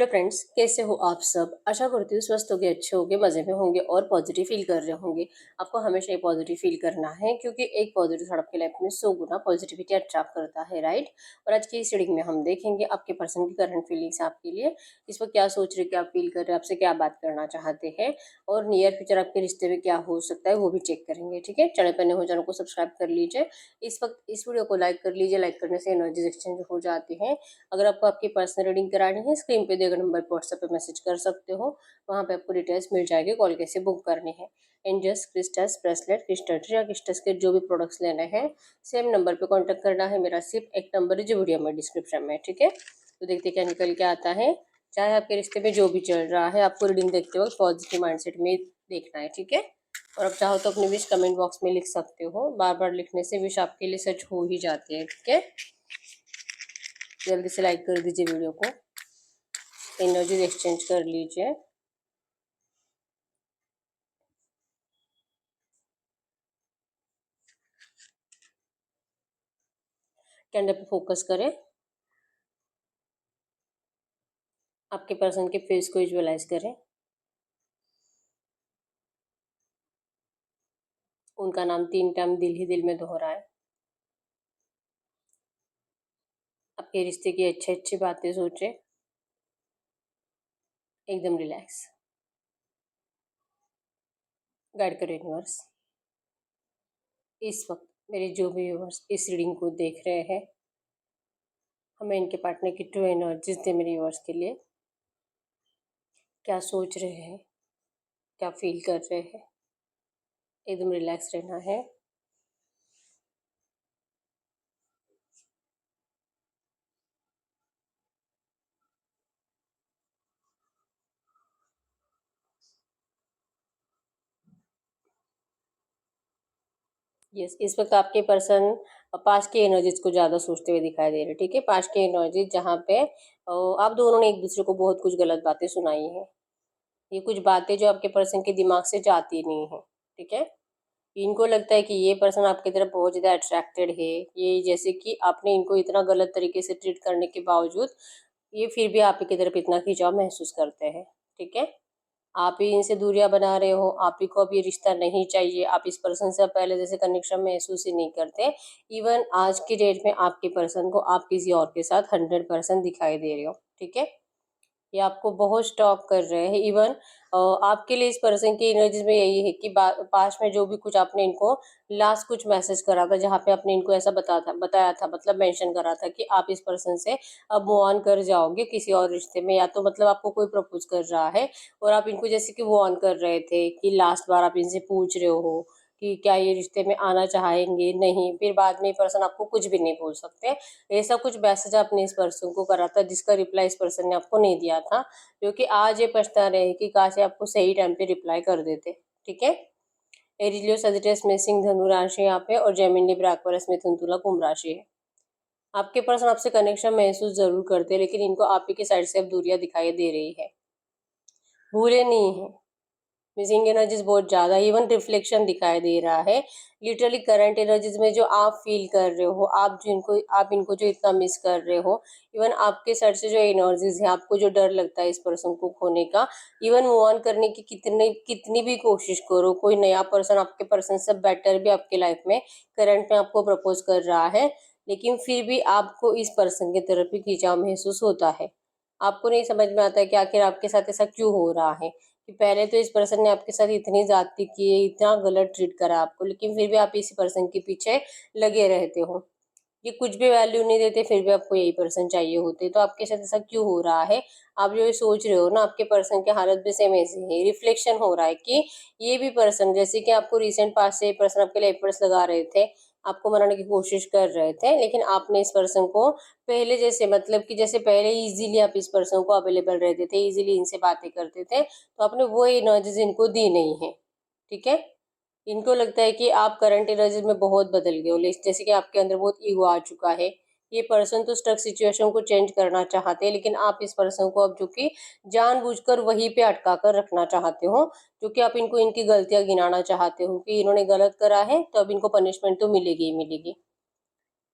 Hello friends, कैसे हो आप सब। आशा करती हूँ स्वस्थ होगे, अच्छे होगे, मज़े में होंगे और पॉजिटिव फील कर रहे होंगे। आपको हमेशा ये पॉजिटिव फील करना है क्योंकि एक पॉजिटिव थॉट आपकी लाइफ में 100 गुना पॉजिटिविटी अट्रैक्ट करता है, राइट। और आज की इस रीडिंग में हम देखेंगे आपके पर्सन की करंट फीलिंग्स आपके लिए, इस वक्त क्या सोच रहे, क्या फील कर रहे हैं, आपसे क्या बात करना चाहते हैं और नियर फ्यूचर आपके रिश्ते में क्या हो सकता है वो भी चेक करेंगे। ठीक है, चैनल पर नए हो चैनल को सब्सक्राइब कर लीजिए। इस वक्त इस वीडियो को लाइक कर लीजिए, लाइक करने से एनर्जीज एक्सचेंज हो जाती हैं। अगर आपको आपकी पर्सनल रीडिंग करानी है, स्क्रीन पे दिए गए नंबर पर व्हाट्सएप पे मैसेज कर सकते हो। वहाँ पे आपको डिटेल्स मिल जाएगी, कॉल कैसे बुक करनी है। Angels, crystals, bracelet, crystal tree या क्रिस्टल्स के जो भी प्रोडक्ट्स लेने हैं, सेम नंबर पे कांटेक्ट करना है। मेरा सिर्फ एक नंबर है जो वीडियो में डिस्क्रिप्शन में, ठीक है। तो देखते क्या निकल के आता है। चाहे आपके रिश्ते में जो भी चल रहा है, आपको रीडिंग देखते वक्त पॉजिटिव माइंडसेट में देखना है, ठीक है। और आप चाहो तो अपनी विश कमेंट बॉक्स में लिख सकते हो। बार बार लिखने से विश आपके लिए सच हो ही जाती है, ठीक है। जल्दी से लाइक कर दीजिए वीडियो को, एनर्जी एक्सचेंज कर लीजिए। कैंडल पे फोकस करें, आपके पर्सन के फेस को विजुअलाइज करें। उनका नाम 3 टाइम दिल ही दिल में दोहराएं। आपके रिश्ते की अच्छी अच्छी बातें सोचें। एकदम रिलैक्स। गाइड करें यूनिवर्स। इस वक्त मेरे जो भी व्यूअर्स इस रीडिंग को देख रहे हैं, हमें इनके पार्टनर की ट्रू एनर्जीज दे। मेरे व्यूअर्स के लिए क्या सोच रहे हैं, क्या फील कर रहे हैं। एकदम रिलैक्स रहना है। यस, इस वक्त आपके पर्सन पास्ट की एनर्जीज को ज़्यादा सोचते हुए दिखाई दे रहे हैं, ठीक है। पास्ट की एनर्जीज जहाँ पे आप दोनों ने एक दूसरे को बहुत कुछ गलत बातें सुनाई हैं। ये कुछ बातें जो आपके पर्सन के दिमाग से जाती नहीं है, ठीक है। इनको लगता है कि ये पर्सन आपकी तरफ बहुत ज़्यादा अट्रैक्टेड है। ये जैसे कि आपने इनको इतना गलत तरीके से ट्रीट करने के बावजूद ये फिर भी आप ही की तरफ इतना खिंचाव महसूस करते हैं, ठीक है। आप ही इनसे दूरियां बना रहे हो, आप ही को अब ये रिश्ता नहीं चाहिए। आप इस पर्सन से अब पहले जैसे कनेक्शन महसूस ही नहीं करते। इवन आज की डेट में आपके पर्सन को आप किसी और के साथ 100% दिखाई दे रहे हो, ठीक है। ये आपको बहुत स्टॉक कर रहे हैं। इवन आपके लिए इस पर्सन की एनर्जीज में यही है कि पास्ट में जो भी कुछ आपने इनको लास्ट कुछ मैसेज करा था, जहाँ पे आपने इनको ऐसा बताया था, मतलब मेंशन करा था कि आप इस पर्सन से अब मूव ऑन कर जाओगे किसी और रिश्ते में, या तो मतलब आपको कोई प्रपोज कर रहा है और आप इनको जैसे कि मूव ऑन कर रहे थे कि लास्ट बार आप इनसे पूछ रहे हो कि क्या ये रिश्ते में आना चाहेंगे, नहीं। फिर बाद में ये पर्सन आपको कुछ भी नहीं बोल सकते। ऐसा कुछ मैसेज आपने इस पर्सन को करा था जिसका रिप्लाई इस पर्सन ने आपको नहीं दिया था, क्योंकि आज ये पछता रहे कि काश ये आपको सही टाइम पे रिप्लाई कर देते, ठीक है। एरिलियो सजिटेस में सिंह धनु राशि यहाँ पे और जेमिनी ब्रैकवरस में तुला कुंभ राशि है। आपके पर्सन आपसे कनेक्शन महसूस जरूर करते हैं, लेकिन इनको आप ही की साइड से अब दूरियां दिखाई दे रही है। भूले नहीं है। मिसिंग एनर्जीज बहुत ज़्यादा, इवन रिफ्लेक्शन दिखाई दे रहा है। लिटरली करंट एनर्जीज में जो आप फील कर रहे हो, आप इनको जो इतना मिस कर रहे हो। इवन आपके साइड से जो एनर्जीज है, आपको जो डर लगता है इस पर्सन को खोने का, इवन मूव ऑन करने की कितनी कितनी भी कोशिश करो, कोई नया पर्सन आपके पर्सन से बेटर भी आपके लाइफ में करंट में आपको प्रपोज कर रहा है, लेकिन फिर भी आपको इस पर्सन की तरफ ही खिंचाव महसूस होता है। आपको नहीं समझ में आता है कि आखिर आपके साथ ऐसा क्यों हो रहा है, कि पहले तो इस पर्सन ने आपके साथ इतनी ज्यादती की है, इतना गलत ट्रीट करा आपको, लेकिन फिर भी आप इसी पर्सन के पीछे लगे रहते हो। ये कुछ भी वैल्यू नहीं देते, फिर भी आपको यही पर्सन चाहिए होते। तो आपके साथ ऐसा क्यों हो रहा है। आप जो ये सोच रहे हो ना, आपके पर्सन की हालत भी सेम ऐसी है। रिफ्लेक्शन हो रहा है कि ये भी पर्सन, जैसे कि आपको रिसेंट पास से पर्सन आपके लिए एफर्ट्स लगा रहे थे, आपको मनाने की कोशिश कर रहे थे, लेकिन आपने इस पर्सन को पहले जैसे, मतलब कि जैसे पहले इजीली आप इस पर्सन को अवेलेबल रहते थे, इजीली इनसे बातें करते थे, तो आपने वो एनर्जीज इनको दी नहीं है, ठीक है। इनको लगता है कि आप करंट एनर्जीज में बहुत बदल गए हो, जैसे कि आपके अंदर बहुत ईगो आ चुका है। ये पर्सन तो स्टक सिचुएशन को चेंज करना चाहते हैं, लेकिन आप इस पर्सन को अब जो कि जानबूझकर वहीं पे अटका कर रखना चाहते हो, जो कि आप इनको इनकी गलतियां गिनाना चाहते हो कि इन्होंने गलत करा है तो अब इनको पनिशमेंट तो मिलेगी ही मिलेगी।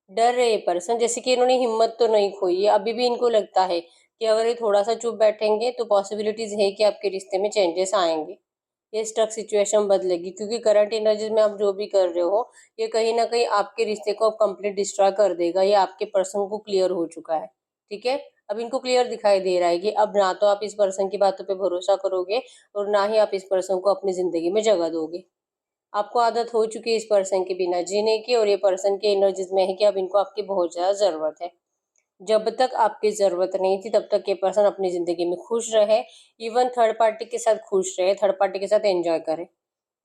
डर रहे ये पर्सन, जैसे कि इन्होंने हिम्मत तो नहीं खोई है, अभी भी इनको लगता है कि अगर ये थोड़ा सा चुप बैठेंगे तो पॉसिबिलिटीज है कि आपके रिश्ते में चेंजेस आएंगे, ये स्टक सिचुएशन बदलेगी, क्योंकि करंट एनर्जीज में आप जो भी कर रहे हो ये कहीं ना कहीं आपके रिश्ते को अब कंप्लीट डिस्ट्रॉय कर देगा। ये आपके पर्सन को क्लियर हो चुका है, ठीक है। अब इनको क्लियर दिखाई दे रहा है कि अब ना तो आप इस पर्सन की बातों पे भरोसा करोगे और ना ही आप इस पर्सन को अपनी जिंदगी में जगह दोगे। आपको आदत हो चुकी है इस पर्सन के बिना जीने की, और ये पर्सन के एनर्जीज में है कि अब इनको आपकी बहुत ज्यादा जरूरत है। जब तक आपकी जरूरत नहीं थी तब तक ये पर्सन अपनी जिंदगी में खुश रहे, इवन थर्ड पार्टी के साथ खुश रहे, थर्ड पार्टी के साथ एंजॉय करे।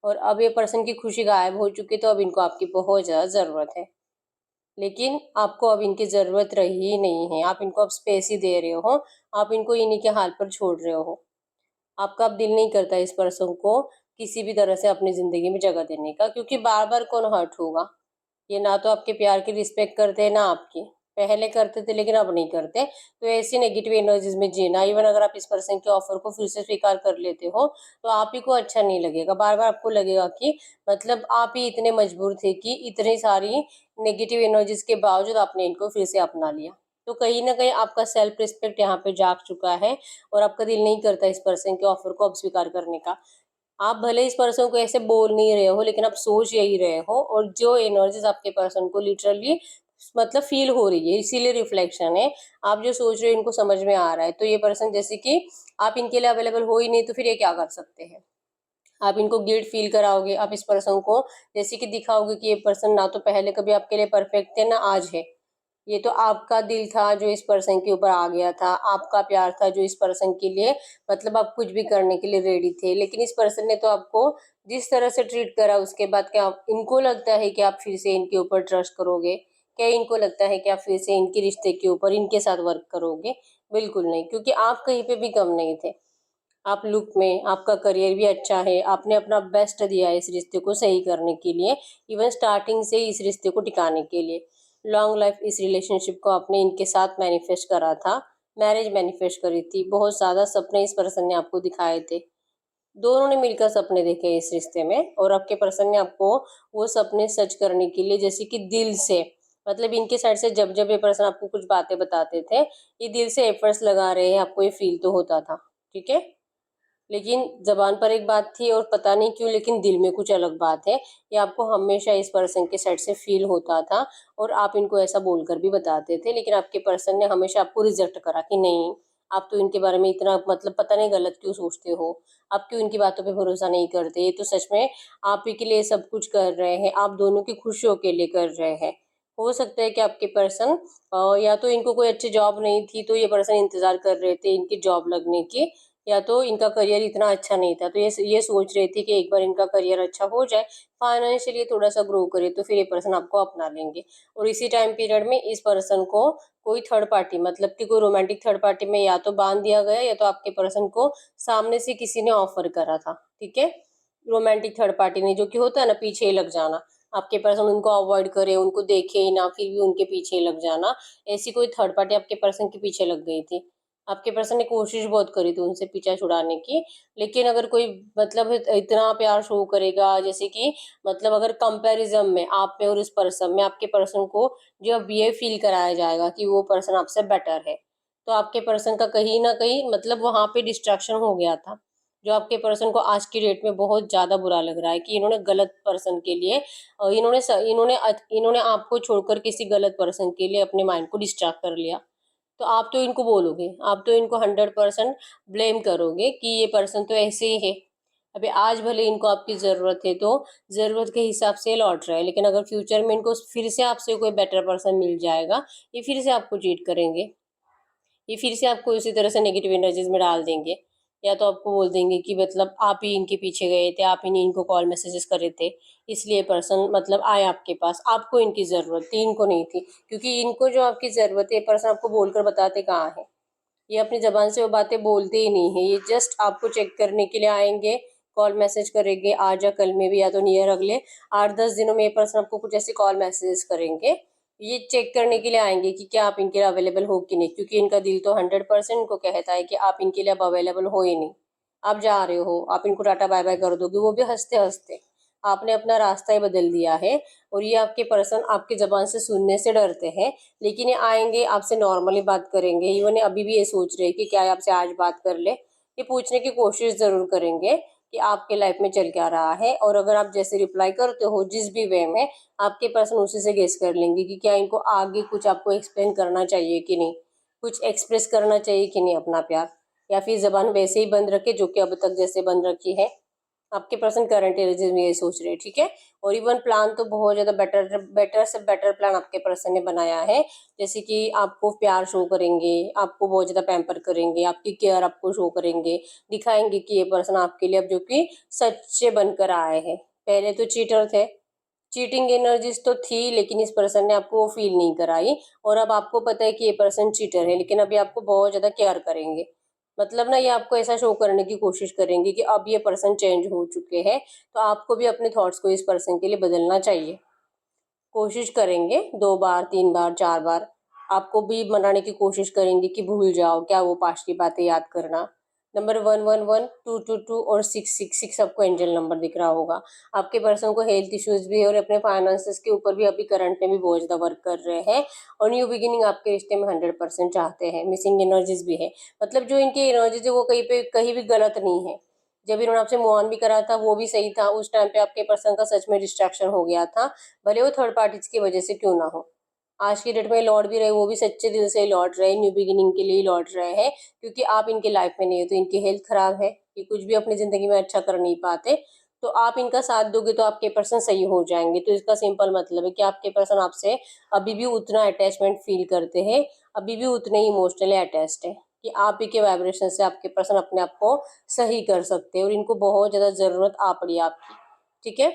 और अब ये पर्सन की खुशी गायब हो चुकी, तो अब इनको आपकी बहुत ज्यादा जरूरत है। लेकिन आपको अब इनकी जरूरत रही ही नहीं है, आप इनको अब स्पेस ही दे रहे हो, आप इनको इन्हीं के हाल पर छोड़ रहे हो। आपका अब दिल नहीं करता इस पर्सन को किसी भी तरह से अपनी जिंदगी में जगह देने का, क्योंकि बार बार कौन हर्ट होगा। ये ना तो आपके प्यार की रिस्पेक्ट करते हैं ना आपकी, पहले करते थे लेकिन अब नहीं करते। तो ऐसी नेगेटिव एनर्जीज में जीना, इवन अगर आप इस पर्सन के ऑफर को फिर से स्वीकार कर लेते हो तो आप ही को अच्छा नहीं लगेगा। बार बार आपको लगेगा कि मतलब आप ही इतने मजबूर थे कि इतनी सारी नेगेटिव एनर्जीज के बावजूद आपने इनको फिर से अपना लिया। तो कहीं ना कहीं आपका सेल्फ रिस्पेक्ट यहाँ पे जाग चुका है, और आपका दिल नहीं करता इस पर्सन के ऑफर को अब स्वीकार करने का। आप भले इस पर्सन को ऐसे बोल नहीं रहे हो लेकिन आप सोच यही रहे हो, और जो एनर्जीज आपके पर्सन को लिटरली मतलब फील हो रही है, इसीलिए रिफ्लेक्शन है। आप जो सोच रहे हो इनको समझ में आ रहा है। तो ये पर्सन जैसे कि आप इनके लिए अवेलेबल हो ही नहीं, तो फिर ये क्या कर सकते हैं। आप इनको गिल्ट फील कराओगे, आप इस पर्सन को जैसे कि दिखाओगे कि ये पर्सन ना तो पहले कभी आपके लिए परफेक्ट थे ना आज है। ये तो आपका दिल था जो इस पर्सन के ऊपर आ गया था, आपका प्यार था जो इस पर्सन के लिए मतलब आप कुछ भी करने के लिए रेडी थे। लेकिन इस पर्सन ने तो आपको जिस तरह से ट्रीट करा, उसके बाद क्या इनको लगता है कि आप फिर से इनके ऊपर ट्रस्ट करोगे? क्या इनको लगता है कि आप फिर से इनके रिश्ते के ऊपर इनके साथ वर्क करोगे? बिल्कुल नहीं, क्योंकि आप कहीं पे भी कम नहीं थे। आप लुक में, आपका करियर भी अच्छा है, आपने अपना बेस्ट दिया है इस रिश्ते को सही करने के लिए, इवन स्टार्टिंग से इस रिश्ते को टिकाने के लिए। लॉन्ग लाइफ इस रिलेशनशिप को आपने इनके साथ मैनिफेस्ट करा था, मैरिज मैनिफेस्ट करी थी, बहुत ज्यादा सपने इस पर्सन ने आपको दिखाए थे। दोनों ने मिलकर सपने देखे इस रिश्ते में, और आपके पर्सन ने आपको वो सपने सच करने के लिए जैसे कि दिल से, मतलब इनके साइड से जब जब ये पर्सन आपको कुछ बातें बताते थे, ये दिल से एफर्ट्स लगा रहे हैं, आपको ये फील तो होता था, ठीक है। लेकिन जबान पर एक बात थी और पता नहीं क्यों लेकिन दिल में कुछ अलग बात है। ये आपको हमेशा इस पर्सन के साइड से फील होता था, और आप इनको ऐसा बोलकर भी बताते थे, लेकिन आपके पर्सन ने हमेशा आपको रिजेक्ट करा कि नहीं, आप तो इनके बारे में इतना मतलब पता नहीं गलत क्यों सोचते हो, आप क्यों इनकी बातों पे भरोसा नहीं करते, ये तो सच में आप ही के लिए सब कुछ कर रहे हैं, आप दोनों की खुशियों के लिए कर रहे हैं। हो सकता है कि आपके पर्सन या तो इनको कोई अच्छी जॉब नहीं थी तो ये पर्सन इंतजार कर रहे थे इनकी जॉब लगने की, या तो इनका करियर इतना अच्छा नहीं था तो ये सोच रहे थे कि एक बार इनका करियर अच्छा हो जाए, फाइनेंशियली थोड़ा सा ग्रो करे, तो फिर ये पर्सन आपको अपना लेंगे। और इसी टाइम पीरियड में इस पर्सन को कोई थर्ड पार्टी, मतलब कि कोई रोमांटिक थर्ड पार्टी में या तो बांध दिया गया, या तो आपके पर्सन को सामने से किसी ने ऑफर करा था, ठीक है। रोमांटिक थर्ड पार्टी ने, जो कि होता है ना पीछे ही लग जाना, आपके पर्सन उनको अवॉइड करे, उनको देखे ही ना, फिर भी उनके पीछे ही लग जाना। ऐसी कोई थर्ड पार्टी आपके पर्सन के पीछे लग गई थी। आपके पर्सन ने कोशिश बहुत करी थी उनसे पीछा छुड़ाने की, लेकिन अगर कोई मतलब इतना प्यार शो करेगा, जैसे कि मतलब अगर कंपैरिजन में आप में और इस पर्सन में आपके पर्सन को जो अब ये फील कराया जाएगा कि वो पर्सन आपसे बेटर है, तो आपके पर्सन का कहीं ना कहीं मतलब वहां पे डिस्ट्रैक्शन हो गया था। जो आपके पर्सन को आज की डेट में बहुत ज्यादा बुरा लग रहा है कि इन्होंने गलत पर्सन के लिए इन्होंने आपको छोड़कर किसी गलत पर्सन के लिए अपने माइंड को डिस्ट्रैक्ट कर लिया। तो आप तो इनको बोलोगे, आप तो इनको 100% ब्लेम करोगे कि ये पर्सन तो ऐसे ही है। अभी आज भले इनको आपकी जरूरत है तो जरूरत के हिसाब से लौट रहा है, लेकिन अगर फ्यूचर में इनको फिर से आपसे कोई बेटर पर्सन मिल जाएगा, ये फिर से आपको चीट करेंगे, ये फिर से आपको उसी तरह से नेगेटिव एनर्जीज में डाल देंगे। या तो आपको बोल देंगे कि मतलब आप ही इनके पीछे गए थे, आप ही ने इनको कॉल मैसेजेस करे थे, इसलिए पर्सन मतलब आए आपके पास, आपको इनकी जरूरत थी, इनको नहीं थी। क्योंकि इनको जो आपकी जरूरत है पर्सन आपको बोलकर बताते कहाँ है, ये अपनी जबान से वो बातें बोलते ही नहीं है। ये जस्ट आपको चेक करने के लिए आएंगे, कॉल मैसेज करेंगे आज या कल में भी, या तो नियर अगले 8-10 दिनों में ये पर्सन आपको कुछ ऐसे कॉल मैसेजेस करेंगे। ये चेक करने के लिए आएंगे कि क्या आप इनके लिए अवेलेबल हो कि नहीं, क्योंकि इनका दिल तो 100% इनको कहता है कि आप इनके लिए अब अवेलेबल हो ही नहीं। आप जा रहे हो, आप इनको टाटा बाय बाय कर दोगे, वो भी हंसते हंसते। आपने अपना रास्ता ही बदल दिया है। और ये आपके पर्सन आपकी ज़बान से सुनने से डरते हैं, लेकिन ये आएंगे आपसे नॉर्मली बात करेंगे। इवन अभी भी ये सोच रहे हैं कि क्या आपसे आज बात कर ले, ये पूछने की कोशिश ज़रूर करेंगे कि आपके लाइफ में चल क्या रहा है। और अगर आप जैसे रिप्लाई करते हो जिस भी वे में, आपके पर्सन उसी से गेस कर लेंगे कि क्या इनको आगे कुछ आपको एक्सप्लेन करना चाहिए कि नहीं, कुछ एक्सप्रेस करना चाहिए कि नहीं अपना प्यार, या फिर जबान वैसे ही बंद रखे जो कि अब तक जैसे बंद रखी है। आपके पर्सन करंट एनर्जी में ये सोच रहे हैं, ठीक है। और इवन प्लान तो बहुत ज्यादा बेटर बेटर से बेटर प्लान आपके पर्सन ने बनाया है। जैसे कि आपको प्यार शो करेंगे, आपको बहुत ज्यादा पैम्पर करेंगे, आपकी केयर आपको शो करेंगे, दिखाएंगे कि ये पर्सन आपके लिए अब जो कि सच्चे बनकर आए हैं। पहले तो चीटर थे, चीटिंग एनर्जीज तो थी, लेकिन इस पर्सन ने आपको वो फील नहीं कराई। और अब आपको पता है कि ये पर्सन चीटर है, लेकिन अभी आपको बहुत ज्यादा केयर करेंगे। मतलब ना, ये आपको ऐसा शो करने की कोशिश करेंगे कि अब ये पर्सन चेंज हो चुके हैं, तो आपको भी अपने थॉट्स को इस पर्सन के लिए बदलना चाहिए। कोशिश करेंगे 2 बार 3 बार 4 बार, आपको भी मनाने की कोशिश करेंगे कि भूल जाओ, क्या वो पास्ट की बातें याद करना। नंबर 111 222 और 666 आपको एंजल नंबर दिख रहा होगा। आपके पर्सन को हेल्थ इश्यूज भी है और अपने फाइनेंसेस के ऊपर भी अभी करंट में भी बहुत ज़्यादा वर्क कर रहे हैं। और न्यू बिगिनिंग आपके रिश्ते में 100% चाहते हैं। मिसिंग एनर्जीज भी है, मतलब जो इनकी एनर्जीज है वो कहीं भी गलत नहीं है। जब इन्होंने आपसे मूव ऑन भी करा था वो भी सही था, उस टाइम पे आपके पर्सन का सच में डिस्ट्रैक्शन हो गया था, भले वो थर्ड पार्टीज की वजह से क्यों ना हो। आज की डेट में लौट भी रहे, वो भी सच्चे दिल से लौट रहे, न्यू बिगिनिंग के लिए लौट रहे हैं। क्योंकि आप इनके लाइफ में नहीं हो, तो इनकी हेल्थ खराब है, ये कुछ भी अपनी जिंदगी में अच्छा कर नहीं पाते। तो आप इनका साथ दोगे तो आपके पर्सन सही हो जाएंगे। तो इसका सिंपल मतलब है कि आपके पर्सन आपसे अभी भी उतना अटैचमेंट फील करते हैं, अभी भी उतने ही इमोशनली अटैच्ड है कि आप ही के वाइब्रेशन से आपके पर्सन अपने आप को सही कर सकते हैं। और इनको बहुत ज्यादा जरूरत आ पड़ी आपकी, ठीक है।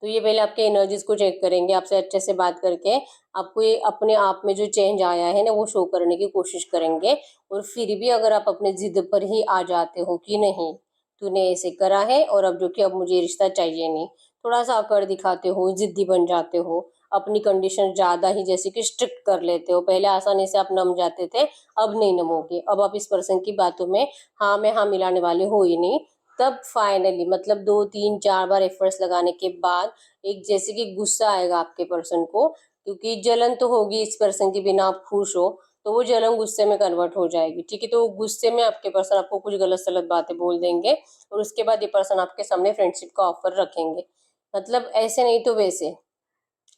तो ये पहले आपके एनर्जीज को चेक करेंगे, आपसे अच्छे से बात करके आपको ये अपने आप में जो चेंज आया है ना वो शो करने की कोशिश करेंगे। और फिर भी अगर आप अपने जिद पर ही आ जाते हो कि नहीं, तूने ऐसे करा है और अब जो कि अब मुझे रिश्ता चाहिए नहीं, थोड़ा सा अकड़ दिखाते हो, जिद्दी बन जाते हो, अपनी कंडीशन ज्यादा ही जैसे कि स्ट्रिक्ट कर लेते हो। पहले आसानी से आप नम जाते थे, अब नहीं नमोगे। अब आप इस पर्सन की बातों में हाँ में हाँ मिलाने वाले हो ही नहीं। तब फाइनली मतलब 2 3 4 बार एफर्ट्स लगाने के बाद एक जैसे कि गुस्सा आएगा आपके पर्सन को, क्योंकि जलन तो होगी इस पर्सन के बिना आप खुश हो, तो वो जलन गुस्से में कन्वर्ट हो जाएगी, ठीक है। तो गुस्से में आपके पर्सन आपको कुछ गलत सलत बातें बोल देंगे और उसके बाद ये पर्सन आपके सामने फ्रेंडशिप का ऑफर रखेंगे। मतलब ऐसे नहीं तो वैसे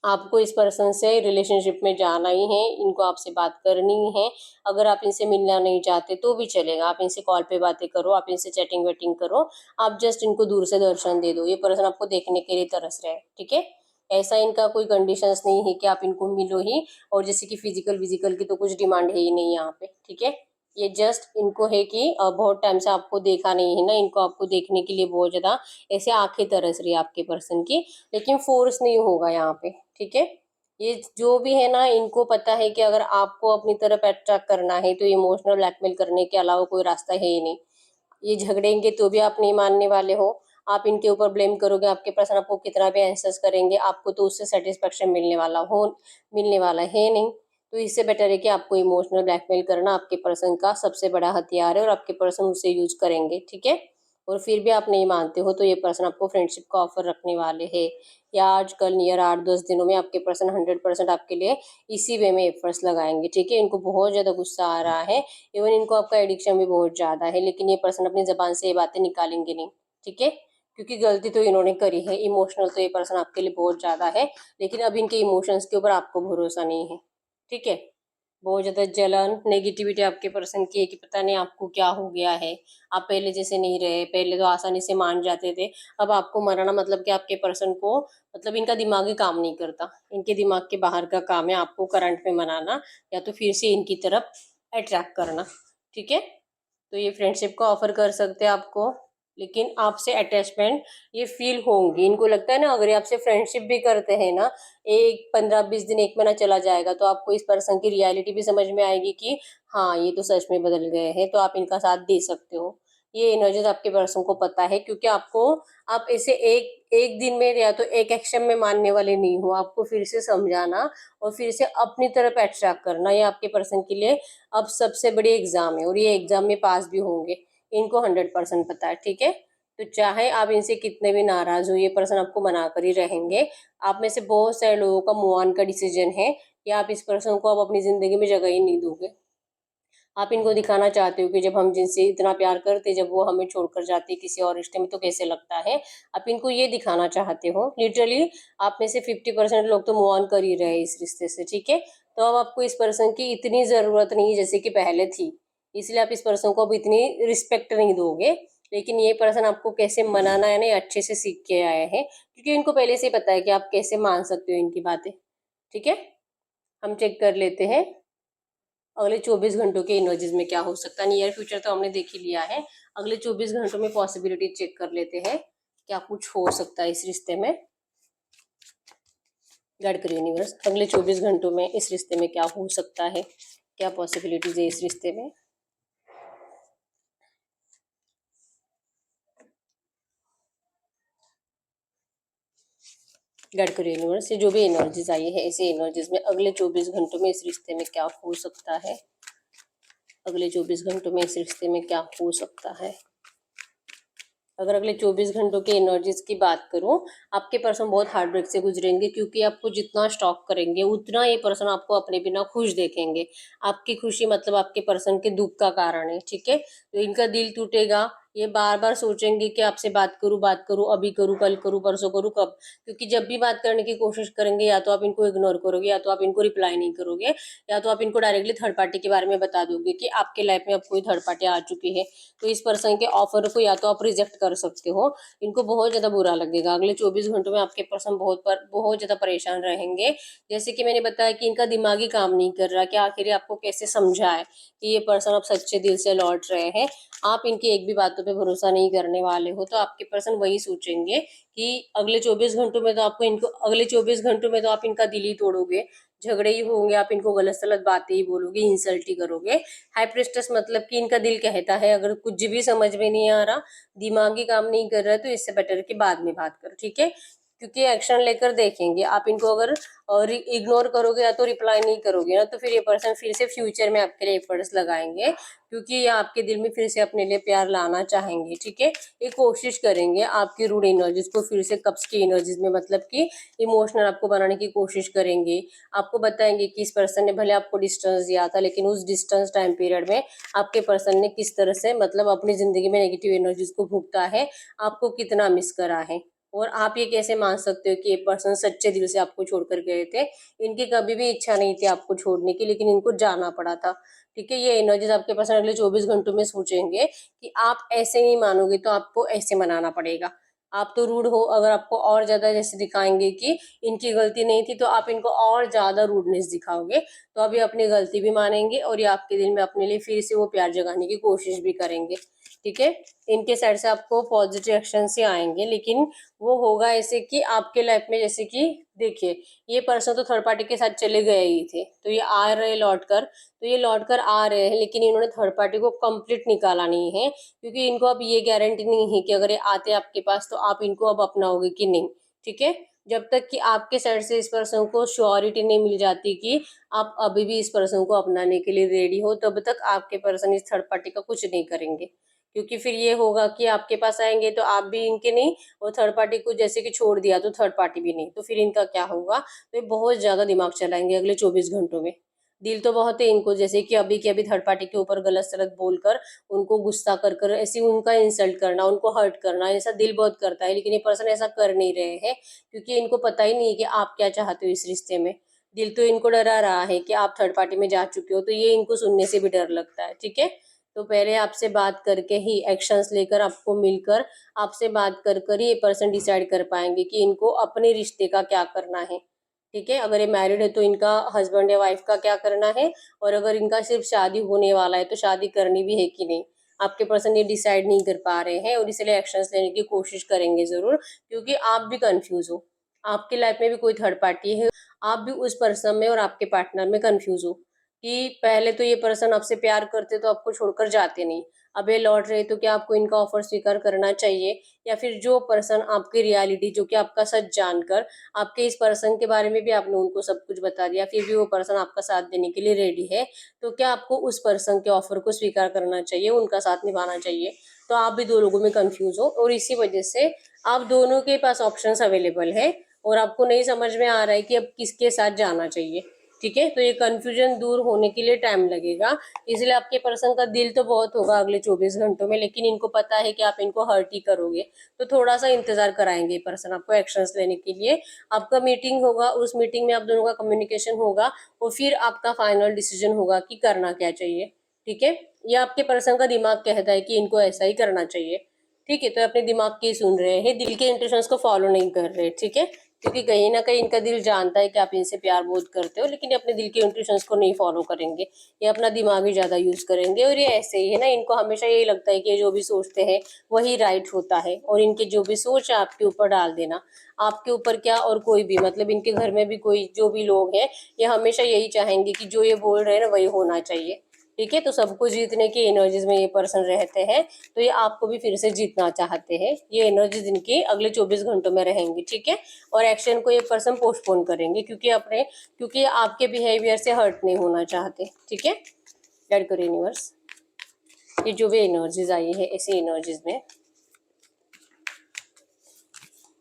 आपको इस पर्सन से रिलेशनशिप में जाना ही है, इनको आपसे बात करनी ही है। अगर आप इनसे मिलना नहीं चाहते तो भी चलेगा, आप इनसे कॉल पे बातें करो, आप इनसे चैटिंग वेटिंग करो, आप जस्ट इनको दूर से दर्शन दे दो। ये पर्सन आपको देखने के लिए तरस रहे हैं, ठीक है। ऐसा इनका कोई कंडीशंस नहीं है कि आप इनको मिलो ही, और जैसे कि फिजिकल विजिकल की तो कुछ डिमांड है ही नहीं यहाँ पे, ठीक है। ये जस्ट इनको है कि बहुत टाइम से आपको देखा नहीं है ना, इनको आपको देखने के लिए बहुत ज्यादा ऐसे आंखें तरस रही है आपके पर्सन की, लेकिन फोर्स नहीं होगा यहाँ पे, ठीक है। ये जो भी है ना, इनको पता है कि अगर आपको अपनी तरफ अट्रैक्ट करना है तो इमोशनल ब्लैकमेल करने के अलावा कोई रास्ता है ही नहीं। ये झगड़ेंगे तो भी आप नहीं मानने वाले हो, आप इनके ऊपर ब्लेम करोगे, आपके पर्सन आपको कितना भी आंसर्स करेंगे, आपको तो उससे सेटिस्फेक्शन मिलने वाला है नहीं। तो इससे बेटर है कि आपको इमोशनल ब्लैकमेल करना आपके पर्सन का सबसे बड़ा हथियार है, और आपके पर्सन उसे यूज करेंगे, ठीक है। और फिर भी आप नहीं मानते हो तो ये पर्सन आपको फ्रेंडशिप का ऑफर रखने वाले हैं, या आज कल नियर 8 10 दिनों में आपके पर्सन 100% आपके लिए इसी वे में एफर्ट्स लगाएंगे, ठीक है। इनको बहुत ज्यादा गुस्सा आ रहा है, इवन इनको आपका एडिक्शन भी बहुत ज्यादा है, लेकिन ये पर्सन अपनी जबान से ये बातें निकालेंगे नहीं, ठीक है। क्योंकि गलती तो इन्होंने करी है, इमोशनल तो ये पर्सन आपके लिए बहुत ज्यादा है, लेकिन अब इनके इमोशंस के ऊपर आपको भरोसा नहीं है, ठीक है। बहुत ज्यादा जलन नेगेटिविटी आपके पर्सन की है कि पता नहीं आपको क्या हो गया है, आप पहले जैसे नहीं रहे, पहले तो आसानी से मान जाते थे, अब आपको मनाना मतलब कि आपके पर्सन को मतलब इनका दिमाग ही काम नहीं करता, इनके दिमाग के बाहर का काम है आपको करंट में मनाना, या तो फिर से इनकी तरफ अट्रैक्ट करना, ठीक है। तो ये फ्रेंडशिप का ऑफर कर सकते हैं आपको, लेकिन आपसे अटैचमेंट ये फील होंगी। इनको लगता है ना, अगर ये आपसे फ्रेंडशिप भी करते हैं ना, एक 15 20 दिन 1 महीना चला जाएगा तो आपको इस पर्सन की रियलिटी भी समझ में आएगी कि हाँ ये तो सच में बदल गए हैं, तो आप इनका साथ दे सकते हो। ये एनर्जीज आपके पर्सन को पता है, क्योंकि आपको आप इसे एक एक दिन में या तो एक एक्शन में मानने वाले नहीं हो, आपको फिर से समझाना और फिर से अपनी तरफ अट्रैक्ट करना, ये आपके पर्सन के लिए अब सबसे बड़ी एग्जाम है, और ये एग्जाम में पास भी होंगे, इनको 100% पता है, ठीक है। तो चाहे आप इनसे कितने भी नाराज हो, ये पर्सन आपको मना कर ही रहेंगे। आप में से बहुत सारे लोगों का मूव ऑन का डिसीजन है कि आप इस पर्सन को अब अपनी जिंदगी में जगह ही नहीं दोगे। आप इनको दिखाना चाहते हो कि जब हम जिनसे इतना प्यार करते, जब वो हमें छोड़कर जाते किसी और रिश्ते में, तो कैसे लगता है। आप इनको ये दिखाना चाहते हो। लिटरली आप में से 50% लोग तो मूव ऑन कर ही रहे हैं इस रिश्ते से, ठीक है। तो अब आपको इस पर्सन की इतनी ज़रूरत नहीं जैसे कि पहले थी, इसलिए आप इस पर्सन को अब इतनी रिस्पेक्ट नहीं दोगे। लेकिन ये पर्सन आपको कैसे मनाना है ना, अच्छे से सीख के आए हैं, क्योंकि इनको पहले से ही पता है कि आप कैसे मान सकते हो इनकी बातें, ठीक है। हम चेक कर लेते हैं अगले 24 घंटों के एनर्जीज में क्या हो सकता है। नियर फ्यूचर तो हमने देख ही लिया है, अगले 24 घंटों में पॉसिबिलिटी चेक कर लेते हैं क्या कुछ हो सकता है इस रिश्ते में। गाइड करिए यूनिवर्स, अगले 24 घंटों में इस रिश्ते में क्या हो सकता है, क्या पॉसिबिलिटीज है इस रिश्ते में। गाइड करिए यूनिवर्स, ये जो भी एनर्जीज आई है ऐसी एनर्जीज में अगले 24 घंटों में इस रिश्ते में क्या हो सकता है। अगले 24 घंटों में इस रिश्ते में क्या हो सकता है। अगर अगले 24 घंटों की एनर्जीज की बात करूं, आपके पर्सन बहुत हार्ड ब्रेक से गुजरेंगे, क्योंकि आपको जितना स्टॉक करेंगे उतना ये पर्सन आपको अपने बिना खुश देखेंगे। आपकी खुशी मतलब आपके पर्सन के दुख का कारण है, ठीक है। तो इनका दिल टूटेगा, ये बार बार सोचेंगे कि आपसे बात करूं, अभी करूं, कल करूं, परसों करूं, कब। क्योंकि जब भी बात करने की कोशिश करेंगे, या तो आप इनको इग्नोर करोगे, या तो आप इनको रिप्लाई नहीं करोगे, या तो आप इनको डायरेक्टली थर्ड पार्टी के बारे में बता दोगे कि आपके लाइफ में अब कोई थर्ड पार्टी आ चुकी है। तो इस पर्सन के ऑफर को या तो आप रिजेक्ट कर सकते हो। इनको बहुत ज़्यादा बुरा लगेगा। अगले 24 घंटों में आपके पर्सन बहुत ज़्यादा परेशान रहेंगे। जैसे कि मैंने बताया कि इनका दिमाग ही काम नहीं कर रहा कि आखिर आपको कैसे समझाए कि ये पर्सन अब सच्चे दिल से लौट रहे हैं। आप इनकी एक भी बातों पे भरोसा नहीं करने वाले हो, तो आपके पर्सन वही सोचेंगे कि अगले 24 घंटों में तो आपको इनको अगले 24 घंटों में तो आप इनका दिल ही तोड़ोगे, झगड़े ही होंगे, आप इनको गलत सलत बातें ही बोलोगे, इंसल्ट ही करोगे। हाई प्रेस्टेस मतलब कि इनका दिल कहता है अगर कुछ भी समझ में नहीं आ रहा, दिमाग ही काम नहीं कर रहा है, तो इससे बेटर कि बाद में बात करो, ठीक है। क्योंकि एक्शन लेकर देखेंगे। आप इनको अगर और इग्नोर करोगे या तो रिप्लाई नहीं करोगे ना, तो फिर ये पर्सन फिर से फ्यूचर में आपके लिए एफर्ट्स लगाएंगे, क्योंकि ये आपके दिल में फिर से अपने लिए प्यार लाना चाहेंगे, ठीक है। ये कोशिश करेंगे आपकी रूड एनर्जीज को फिर से कब्ज की एनर्जीज में, मतलब कि इमोशनल आपको बनाने की कोशिश करेंगे। आपको बताएंगे कि इस पर्सन ने भले आपको डिस्टेंस दिया था, लेकिन उस डिस्टेंस टाइम पीरियड में आपके पर्सन ने किस तरह से मतलब अपनी जिंदगी में नेगेटिव एनर्जीज को भुगता है, आपको कितना मिस करा है। और आप ये कैसे मान सकते हो कि ये पर्सन सच्चे दिल से आपको छोड़कर गए थे। इनकी कभी भी इच्छा नहीं थी आपको छोड़ने की, लेकिन इनको जाना पड़ा था, ठीक है। ये एनर्जीज आपके पास अगले 24 घंटों में सोचेंगे कि आप ऐसे नहीं मानोगे तो आपको ऐसे मनाना पड़ेगा। आप तो रूड हो, अगर आपको और ज्यादा जैसे दिखाएंगे कि इनकी गलती नहीं थी, तो आप इनको और ज्यादा रूडनेस दिखाओगे, तो अभी अपनी गलती भी मानेंगे और ये आपके दिल में अपने लिए फिर से वो प्यार जगाने की कोशिश भी करेंगे, ठीक है। इनके साइड से आपको पॉजिटिव एक्शन से आएंगे, लेकिन वो होगा ऐसे कि आपके लाइफ में, जैसे कि देखिए ये पर्सन तो थर्ड पार्टी के साथ चले गए ही थे, तो ये आ रहे लौट कर, तो ये लौट कर आ रहे हैं, लेकिन इन्होंने थर्ड पार्टी को कंप्लीट निकाला नहीं है, क्योंकि इनको अब ये गारंटी नहीं है कि अगर ये आते आपके पास तो आप इनको अब अपनाओगे कि नहीं, ठीक है। जब तक कि आपके साइड से इस पर्सन को श्योरिटी नहीं मिल जाती कि आप अभी भी इस पर्सन को अपनाने के लिए रेडी हो, तब तक आपके पर्सन इस थर्ड पार्टी का कुछ नहीं करेंगे। क्योंकि फिर ये होगा कि आपके पास आएंगे तो आप भी इनके नहीं, और थर्ड पार्टी को जैसे कि छोड़ दिया तो थर्ड पार्टी भी नहीं, तो फिर इनका क्या होगा। तो ये बहुत ज्यादा दिमाग चलाएंगे अगले 24 घंटों में। दिल तो बहुत है इनको, जैसे कि अभी के अभी थर्ड पार्टी के ऊपर गलत सलत बोलकर उनको गुस्सा कर कर ऐसे उनका इंसल्ट करना, उनको हर्ट करना, ऐसा दिल बहुत करता है, लेकिन ये पर्सन ऐसा कर नहीं रहे हैं, क्योंकि इनको पता ही नहीं है कि आप क्या चाहते हो इस रिश्ते में। दिल तो इनको डरा रहा है कि आप थर्ड पार्टी में जा चुके हो, तो ये इनको सुनने से भी डर लगता है, ठीक है। तो पहले आपसे बात करके ही, एक्शंस लेकर, आपको मिलकर आपसे बात कर कर ही ये पर्सन डिसाइड कर पाएंगे कि इनको अपने रिश्ते का क्या करना है, ठीक है। अगर ये मैरिड है तो इनका हस्बैंड या वाइफ का क्या करना है, और अगर इनका सिर्फ शादी होने वाला है तो शादी करनी भी है कि नहीं। आपके पर्सन ये डिसाइड नहीं कर पा रहे हैं, और इसलिए एक्शंस लेने की कोशिश करेंगे जरूर, क्योंकि आप भी कंफ्यूज हो। आपकी लाइफ में भी कोई थर्ड पार्टी है, आप भी उस पर्सन में और आपके पार्टनर में कंफ्यूज हो कि पहले तो ये पर्सन आपसे प्यार करते तो आपको छोड़कर जाते नहीं, अब ये लौट रहे, तो क्या आपको इनका ऑफर स्वीकार करना चाहिए, या फिर जो पर्सन आपकी रियलिटी, जो कि आपका सच जानकर, आपके इस पर्सन के बारे में भी आपने उनको सब कुछ बता दिया, फिर भी वो पर्सन आपका साथ देने के लिए रेडी है, तो क्या आपको उस पर्सन के ऑफर को स्वीकार करना चाहिए, उनका साथ निभाना चाहिए। तो आप भी दो लोगों में कंफ्यूज हो और इसी वजह से आप दोनों के पास ऑप्शंस अवेलेबल है और आपको नहीं समझ में आ रहा है कि अब किसके साथ जाना चाहिए। ठीक है, तो ये कंफ्यूजन दूर होने के लिए टाइम लगेगा, इसलिए आपके पर्सन का दिल तो बहुत होगा अगले 24 घंटों में, लेकिन इनको पता है कि आप इनको हर्ट ही करोगे, तो थोड़ा सा इंतजार कराएंगे पर्सन आपको एक्शंस लेने के लिए। आपका मीटिंग होगा, उस मीटिंग में आप दोनों का कम्युनिकेशन होगा और फिर आपका फाइनल डिसीजन होगा कि करना क्या चाहिए। ठीक है, ये आपके पर्सन का दिमाग कहता है कि इनको ऐसा ही करना चाहिए। ठीक है, तो अपने दिमाग की सुन रहे हैं, दिल के इंट्यूशंस को फॉलो नहीं कर रहे। ठीक है, क्योंकि कहीं ना कहीं इनका दिल जानता है कि आप इनसे प्यार बहुत करते हो, लेकिन ये अपने दिल के इंट्यूशंस को नहीं फॉलो करेंगे, ये अपना दिमाग ही ज्यादा यूज करेंगे। और ये ऐसे ही है ना, इनको हमेशा यही लगता है कि ये जो भी सोचते हैं वही राइट होता है, और इनके जो भी सोच है आपके ऊपर डाल देना। आपके ऊपर क्या, और कोई भी मतलब इनके घर में भी कोई जो भी लोग हैं, ये हमेशा यही चाहेंगे कि जो ये बोल रहे हैं ना वही होना चाहिए। ठीक है, तो सबको जीतने की एनर्जीज में ये पर्सन रहते हैं, तो ये आपको भी फिर से जीतना चाहते हैं। ये एनर्जीज इनकी अगले 24 घंटों में रहेंगी। ठीक है, और एक्शन को ये पर्सन पोस्टपोन करेंगे क्योंकि आपके बिहेवियर से हर्ट नहीं होना चाहते। ठीक है, गाइड करो यूनिवर्स, ये जो भी एनर्जीज आई है ऐसी एनर्जीज में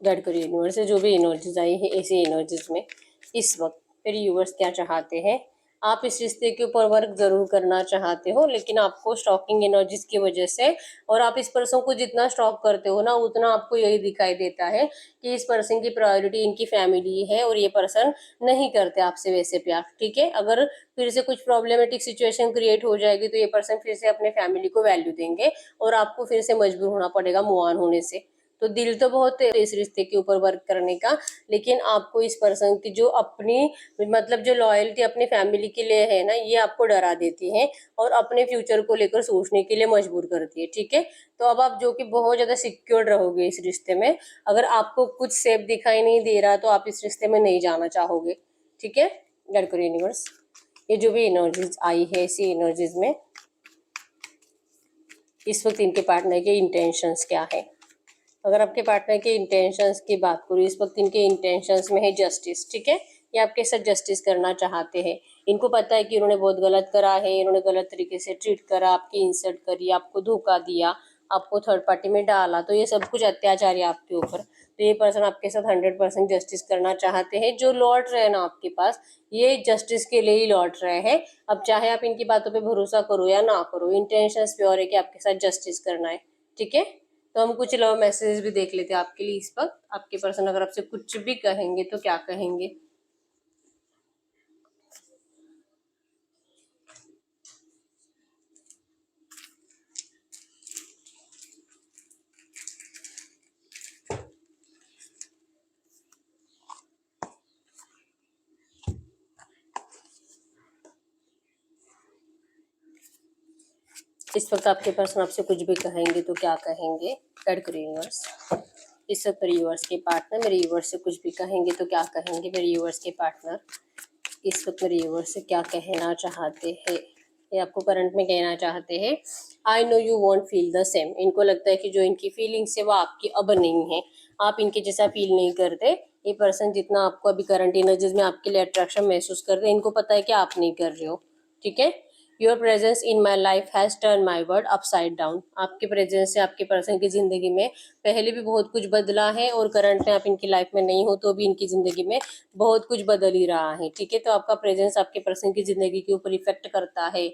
गाइड करो यूनिवर्स, जो भी एनर्जीज आई है ऐसी एनर्जीज में इस वक्त फिर यूनिवर्स क्या चाहते हैं। आप इस रिश्ते के ऊपर वर्क जरूर करना चाहते हो, लेकिन आपको स्टॉकिंग एनर्जीज की वजह से, और आप इस पर्सन को जितना स्टॉक करते हो ना उतना आपको यही दिखाई देता है कि इस पर्सन की प्रायोरिटी इनकी फैमिली है और ये पर्सन नहीं करते आपसे वैसे प्यार। ठीक है, अगर फिर से कुछ प्रॉब्लमेटिक सिचुएशन क्रिएट हो जाएगी तो ये पर्सन फिर से अपने फैमिली को वैल्यू देंगे और आपको फिर से मजबूर होना पड़ेगा मूव ऑन होने से। तो दिल तो बहुत है इस रिश्ते के ऊपर वर्क करने का, लेकिन आपको इस पर्सन की जो अपनी मतलब जो लॉयल्टी अपनी फैमिली के लिए है ना, ये आपको डरा देती है और अपने फ्यूचर को लेकर सोचने के लिए मजबूर करती है। ठीक है, तो अब आप जो कि बहुत ज्यादा सिक्योर रहोगे इस रिश्ते में, अगर आपको कुछ सेफ दिखाई नहीं दे रहा तो आप इस रिश्ते में नहीं जाना चाहोगे। ठीक है, गाइड करो यूनिवर्स, ये जो भी एनर्जीज आई है ऐसी एनर्जीज में इस वक्त इनके पार्टनर के इंटेंशंस क्या है। अगर आपके पार्टनर के इंटेंशंस की बात करूँ, इस वक्त इनके इंटेंशंस में है जस्टिस। ठीक है, ये आपके साथ जस्टिस करना चाहते हैं। इनको पता है कि इन्होंने बहुत गलत करा है, इन्होंने गलत तरीके से ट्रीट करा, आपकी इंसल्ट करी, आपको धोखा दिया, आपको थर्ड पार्टी में डाला, तो ये सब कुछ अत्याचार है आपके ऊपर। तो ये पर्सन आपके साथ 100% जस्टिस करना चाहते हैं। जो लौट रहे हैं ना आपके पास, ये जस्टिस के लिए ही लौट रहे हैं। अब चाहे आप इनकी बातों पे भरोसा करो या ना करो, इंटेंशंस प्योर है कि आपके साथ जस्टिस करना है। ठीक है, तो हम कुछ लव मैसेज भी देख लेते हैं आपके लिए इस वक्त। आपके पर्सन अगर आपसे कुछ भी कहेंगे तो क्या कहेंगे। इस वक्त आपके पर्सन आपसे कुछ भी कहेंगे तो क्या कहेंगे। गाइड करो यूनिवर्स, इस वक्त मेरे यूनिवर्स के पार्टनर मेरे यूनिवर्स से कुछ भी कहेंगे तो क्या कहेंगे। मेरे यूनिवर्स के पार्टनर इस वक्त मेरे यूनिवर्स से क्या कहना चाहते हैं। ये आपको करंट में कहना चाहते हैं, आई know you want feel the same. इनको लगता है कि जो इनकी फीलिंग्स है वो आपकी अब नहीं है, आप इनके जैसा फील नहीं करते। ये पर्सन जितना आपको अभी करंट एनर्जीज में आपके लिए अट्रैक्शन महसूस करते हैं, इनको पता है कि आप नहीं कर रहे हो। ठीक है, your presence in my life has turn my world upside down. आपके प्रेजेंस से आपके पर्सन की जिंदगी में पहले भी बहुत कुछ बदला है, और करंट में आप इनकी लाइफ में नहीं हो तो भी इनकी जिंदगी में बहुत कुछ बदल ही रहा है। ठीक है, तो आपका प्रेजेंस आपके पर्सन की जिंदगी के ऊपर इफेक्ट करता है।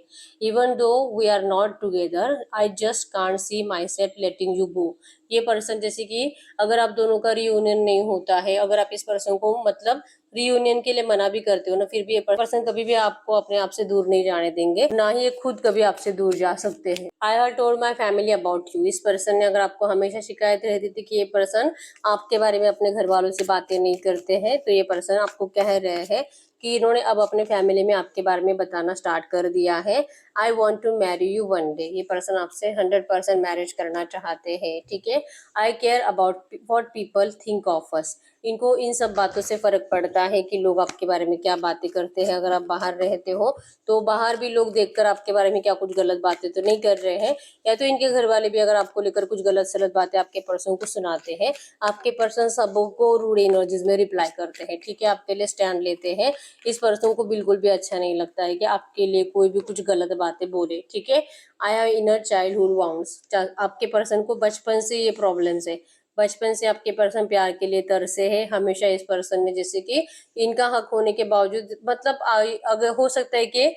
Even though we are not together I just can't see myself letting you go. ये पर्सन जैसे कि अगर आप दोनों का रियूनियन नहीं होता है, अगर आप इस पर्सन को मतलब रियूनियन के लिए मना भी करते हो ना, फिर भी ये पर्सन कभी भी आपको अपने आप से दूर नहीं जाने देंगे, ना ही ये खुद कभी आपसे दूर जा सकते हैं। I have told my family about you. इस पर्सन ने, अगर आपको हमेशा शिकायत रहती थी कि ये पर्सन आपके बारे में अपने घर वालों से बातें नहीं करते हैं, तो ये पर्सन आपको कह रहे हैं कि इन्होंने अब अपने फैमिली में आपके बारे में बताना स्टार्ट कर दिया है। I want to marry you one day. ये पर्सन आपसे 100% मैरिज करना चाहते हैं। ठीक है, I care about what people think of us. इनको इन सब बातों से फर्क पड़ता है कि लोग आपके बारे में क्या बातें करते हैं। अगर आप बाहर रहते हो तो बाहर भी लोग देखकर आपके बारे में क्या कुछ गलत बातें तो नहीं कर रहे हैं, या तो इनके घर वाले भी अगर आपको लेकर कुछ गलत सलत बातें आपके पर्सन को सुनाते हैं, आपके पर्सन सबको रूड एनर्जीज में रिप्लाई करते हैं। ठीक है, आपके लिए स्टैंड लेते हैं, इस पर्सन को बिल्कुल भी अच्छा नहीं लगता है कि आपके लिए कोई भी कुछ गलत बातें बोले, ठीक है। I have inner childhood wounds, आपके पर्सन को बचपन से ये प्रॉब्लम्स है, बचपन से आपके पर्सन प्यार के लिए तरसे है हमेशा। इस पर्सन ने जैसे कि इनका हक होने के बावजूद, मतलब अगर हो सकता है कि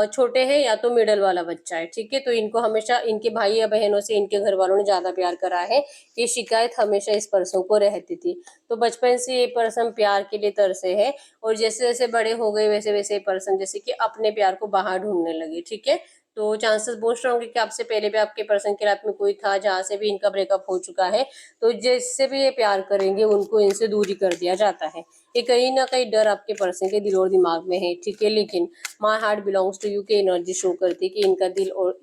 छोटे हैं या तो मिडल वाला बच्चा है, ठीक है, तो इनको हमेशा इनके भाई या बहनों से इनके घर वालों ने ज्यादा प्यार करा है, ये शिकायत हमेशा इस पर्सन को रहती थी। तो बचपन से ये पर्सन प्यार के लिए तरसे है, और जैसे जैसे बड़े हो गए वैसे वैसे ये पर्सन जैसे कि अपने प्यार को बाहर ढूंढने लगे, ठीक है। तो चांसेस बहुत स्ट्रॉन्ग है कि आपसे पहले भी आपके पर्सन की लाइफ में कोई था जहाँ से भी इनका ब्रेकअप हो चुका है, तो जिससे भी ये प्यार करेंगे उनको इनसे दूरी कर दिया जाता है। ये कहीं ना कहीं डर आपके पर्सन के दिल और दिमाग में है, ठीक है। लेकिन my heart belongs to you की एनर्जी शो करती है कि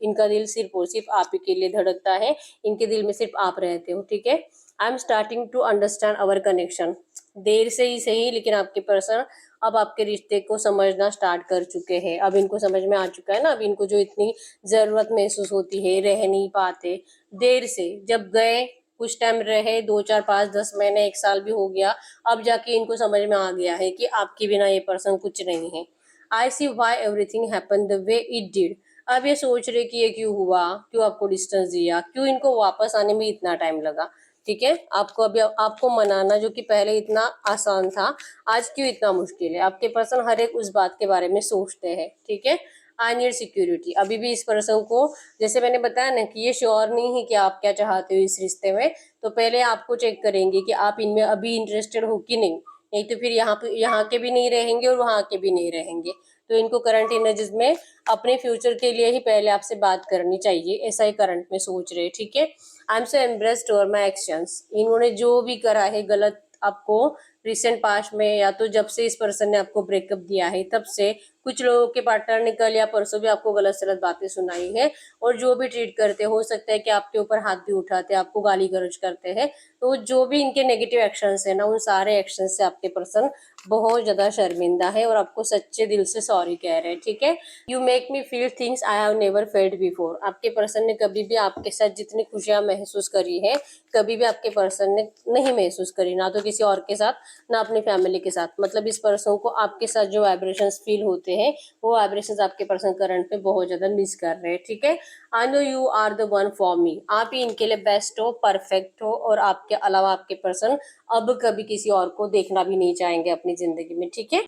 इनका दिल सिर्फ और सिर्फ आप ही के लिए धड़कता है, इनके दिल में सिर्फ आप रहते हो, ठीक है। I am starting to understand our connection, देर से ही सही लेकिन आपके पर्सन अब आपके रिश्ते को समझना स्टार्ट कर चुके हैं। अब इनको समझ में आ चुका है ना, अब इनको जो इतनी जरूरत महसूस होती है, रह नहीं पाते देर से, जब गए कुछ टाइम रहे, 2 4 5 10 महीने 1 साल भी हो गया, अब जाके इनको समझ में आ गया है कि आपके बिना ये पर्सन कुछ नहीं है। I see why everything happen the way it did, अब ये सोच रहे कि ये क्यों हुआ, क्यों आपको डिस्टेंस दिया, क्यों इनको वापस आने में इतना टाइम लगा, ठीक है। आपको अभी आपको मनाना जो कि पहले इतना आसान था, आज क्यों इतना मुश्किल है। आपके पर्सन हर एक उस बात के बारे में सोचते हैं, ठीक है। आई नीड सिक्योरिटी, अभी भी इस पर्सन को, जैसे मैंने बताया ना कि ये श्योर नहीं है कि आप क्या चाहते हो इस रिश्ते में, तो पहले आपको चेक करेंगे कि आप इनमें अभी इंटरेस्टेड हो कि नहीं तो फिर यहाँ के भी नहीं रहेंगे और वहाँ के भी नहीं रहेंगे। तो इनको करंट एनर्जीज में अपने फ्यूचर के लिए ही पहले आपसे बात करनी चाहिए, ऐसा ही करंट में सोच रहे, ठीक है। I am so embraced over my actions, इन्होंने जो भी करा है गलत आपको रिसेंट पास्ट में, या तो जब से इस पर्सन ने आपको ब्रेकअप दिया है तब से, कुछ लोगों के पार्टनर ने कल या परसों भी आपको गलत सलत बातें सुनाई है, और जो भी ट्रीट करते, हो सकता है कि आपके ऊपर हाथ भी उठाते, आपको गाली गलौज करते हैं, तो जो भी इनके नेगेटिव एक्शंस है ना, उन सारे एक्शन से आपके पर्सन बहुत ज्यादा शर्मिंदा है और आपको सच्चे दिल से सॉरी कह रहे हैं, ठीक है। You make me feel things I have never felt before, आपके पर्सन ने कभी भी आपके साथ जितनी खुशियां महसूस करी है, कभी भी आपके पर्सन ने नहीं महसूस करी, ना तो किसी और के साथ ना अपनी फैमिली के साथ। मतलब इस पर्सन को आपके साथ जो वाइब्रेशंस फील होते हैं, वो वाइब्रेशंस आपके पर्सन करंट में बहुत ज्यादा मिस कर रहे हैं, ठीक है। I know you are the one for me, आप ही इनके लिए बेस्ट हो, परफेक्ट हो, और आपके अलावा आपके पर्सन अब कभी किसी और को देखना भी नहीं चाहेंगे अपनी जिंदगी में, ठीक है।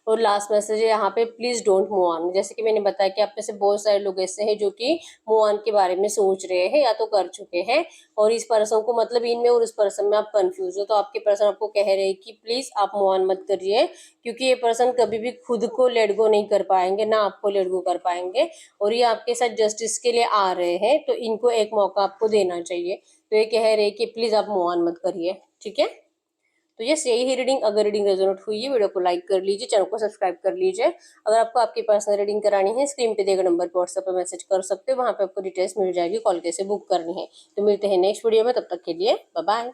और लास्ट मैसेज है यहाँ पे, प्लीज डोंट मूव ऑन, जैसे कि मैंने बताया कि आप में से बहुत सारे लोग ऐसे हैं जो कि मूव ऑन के बारे में सोच रहे हैं या तो कर चुके हैं, और इस पर्सन को, मतलब इनमें और उस पर्सन में आप कंफ्यूज हो, तो आपके पर्सन आपको कह रहे हैं कि प्लीज आप मूव ऑन मत करिए, क्योंकि ये पर्सन कभी भी खुद को लेट गो नहीं कर पाएंगे, ना आपको लेट गो कर पाएंगे, और ये आपके साथ जस्टिस के लिए आ रहे हैं, तो इनको एक मौका आपको देना चाहिए। तो ये कह रहे हैं कि प्लीज आप मूव ऑन मत करिए, ठीक है। तो यस, यही है रीडिंग। अगर रीडिंग रेजोनेट हुई है, वीडियो को लाइक कर लीजिए, चैनल को सब्सक्राइब कर लीजिए। अगर आपको आपकी पर्सनल रीडिंग करानी है, स्क्रीन पे दिए गए नंबर पर व्हाट्सएप पर मैसेज कर सकते हो, वहां पे आपको डिटेल्स मिल जाएगी, कॉल कैसे बुक करनी है। तो मिलते हैं नेक्स्ट वीडियो में, तब तक के लिए बाय बाय।